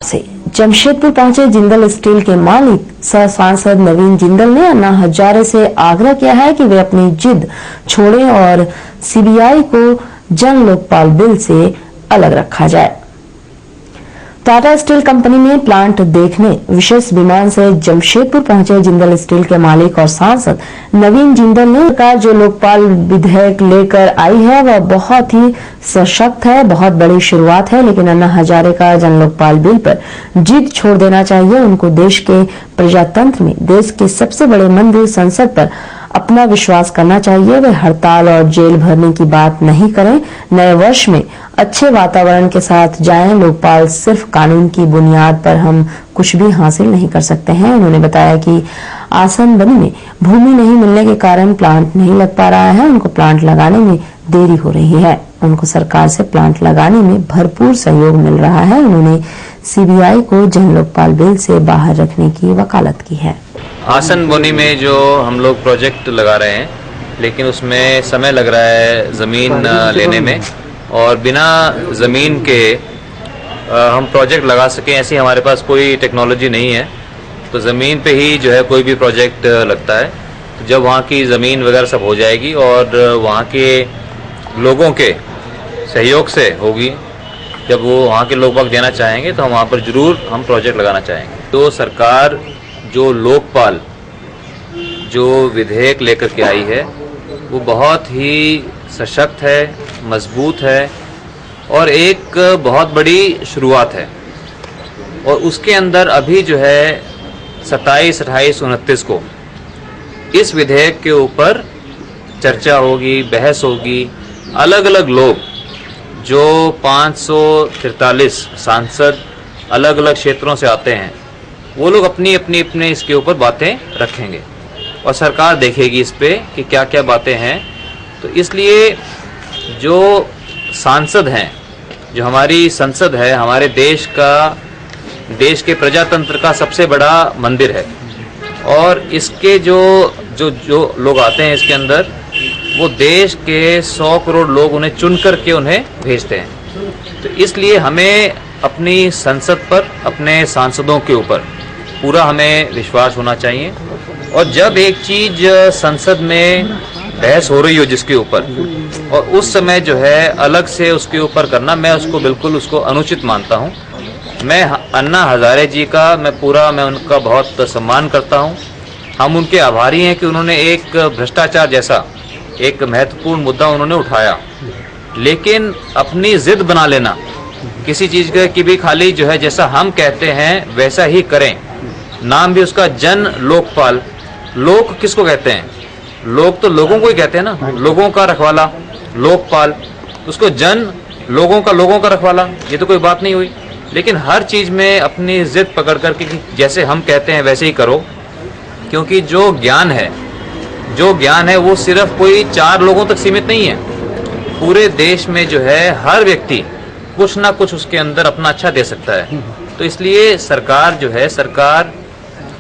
से जमशेदपुर पहुंचे जिंदल स्टील के मालिक सह सांसद नवीन जिंदल ने अन्ना हजारे से आग्रह किया है कि वे अपनी जिद छोड़ें और सीबीआई को जन लोकपाल बिल से अलग रखा जाए। टाटा स्टील कंपनी में प्लांट देखने विशेष विमान से जमशेदपुर पहुंचे जिंदल स्टील के मालिक और सांसद नवीन जिंदल ने सरकार जो लोकपाल विधेयक लेकर आई है वह बहुत ही सशक्त है, बहुत बड़ी शुरुआत है, लेकिन अन्ना हजारे का जन लोकपाल बिल पर जिद छोड़ देना चाहिए। उनको देश के प्रजातंत्र में देश के सबसे बड़े मंदिर संसद पर अपना विश्वास करना चाहिए। वे हड़ताल और जेल भरने की बात नहीं करें। नए वर्ष में अच्छे वातावरण के साथ जाएं। लोकपाल सिर्फ कानून की बुनियाद पर हम कुछ भी हासिल नहीं कर सकते हैं। उन्होंने बताया कि आसन बनी में भूमि नहीं मिलने के कारण प्लांट नहीं लग पा रहा है। उनको प्लांट लगाने में देरी हो रही है। उनको सरकार से प्लांट लगाने में भरपूर सहयोग मिल रहा है। उन्होंने सीबीआई को जन लोकपाल बिल से बाहर रखने की वकालत की है। आसन बोनी में जो हम लोग प्रोजेक्ट लगा रहे हैं, लेकिन उसमें समय लग रहा है ज़मीन लेने में, और बिना ज़मीन के हम प्रोजेक्ट लगा सकें ऐसी हमारे पास कोई टेक्नोलॉजी नहीं है। तो ज़मीन पे ही जो है कोई भी प्रोजेक्ट लगता है। तो जब वहाँ की ज़मीन वगैरह सब हो जाएगी और वहाँ के लोगों के सहयोग से होगी, जब वो वहाँ के लोग वक्त देना चाहेंगे तो हम वहाँ पर ज़रूर हम प्रोजेक्ट लगाना चाहेंगे। तो सरकार जो लोकपाल जो विधेयक लेकर के आई है वो बहुत ही सशक्त है, मजबूत है और एक बहुत बड़ी शुरुआत है। और उसके अंदर अभी जो है 27, 28, 29 को इस विधेयक के ऊपर चर्चा होगी, बहस होगी। अलग अलग लोग जो 543 सांसद अलग अलग क्षेत्रों से आते हैं, वो लोग अपनी अपने इसके ऊपर बातें रखेंगे और सरकार देखेगी इस पे कि क्या क्या बातें हैं। तो इसलिए जो सांसद हैं, जो हमारी संसद है, हमारे देश के प्रजातंत्र का सबसे बड़ा मंदिर है, और इसके जो लोग आते हैं इसके अंदर, वो देश के 100 करोड़ लोग उन्हें चुन करके उन्हें भेजते हैं। तो इसलिए हमें अपनी संसद पर, अपने सांसदों के ऊपर पूरा हमें विश्वास होना चाहिए। और जब एक चीज संसद में बहस हो रही हो जिसके ऊपर, और उस समय जो है अलग से उसके ऊपर करना, मैं उसको बिल्कुल उसको अनुचित मानता हूँ। मैं अन्ना हजारे जी का मैं उनका बहुत सम्मान करता हूँ। हम उनके आभारी हैं कि उन्होंने एक भ्रष्टाचार जैसा एक महत्वपूर्ण मुद्दा उन्होंने उठाया, लेकिन अपनी जिद बना लेना किसी चीज की भी, खाली जो है जैसा हम कहते हैं वैसा ही करें। नाम भी उसका जन लोकपाल। लोक किसको कहते हैं? लोग तो लोगों को ही कहते हैं ना, लोगों का रखवाला लोकपाल। उसको जन लोगों का रखवाला, ये तो कोई बात नहीं हुई। लेकिन हर चीज में अपनी जिद पकड़ करके कि जैसे हम कहते हैं वैसे ही करो, क्योंकि जो ज्ञान है वो सिर्फ कोई 4 लोगों तक सीमित नहीं है। पूरे देश में जो है हर व्यक्ति कुछ ना कुछ उसके अंदर अपना अच्छा दे सकता है। तो इसलिए सरकार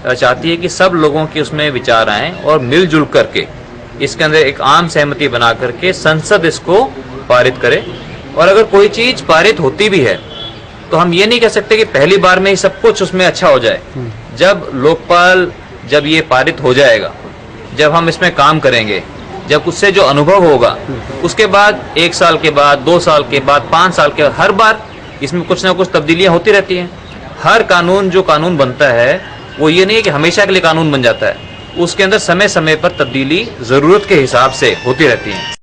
चाहती है कि सब लोगों की उसमें विचार आए और मिलजुल करके इसके अंदर एक आम सहमति बना करके संसद इसको पारित करे। और अगर कोई चीज पारित होती भी है तो हम ये नहीं कह सकते कि पहली बार में ही सब कुछ उसमें अच्छा हो जाए। जब ये पारित हो जाएगा, जब हम इसमें काम करेंगे, जब उससे जो अनुभव होगा, उसके बाद 1 साल के बाद, 2 साल के बाद, 5 साल के बाद, हर बार इसमें कुछ ना कुछ तब्दीलियां होती रहती हैं। हर जो कानून बनता है वो ये नहीं है कि हमेशा के लिए कानून बन जाता है। उसके अंदर समय समय पर तब्दीली जरूरत के हिसाब से होती रहती है।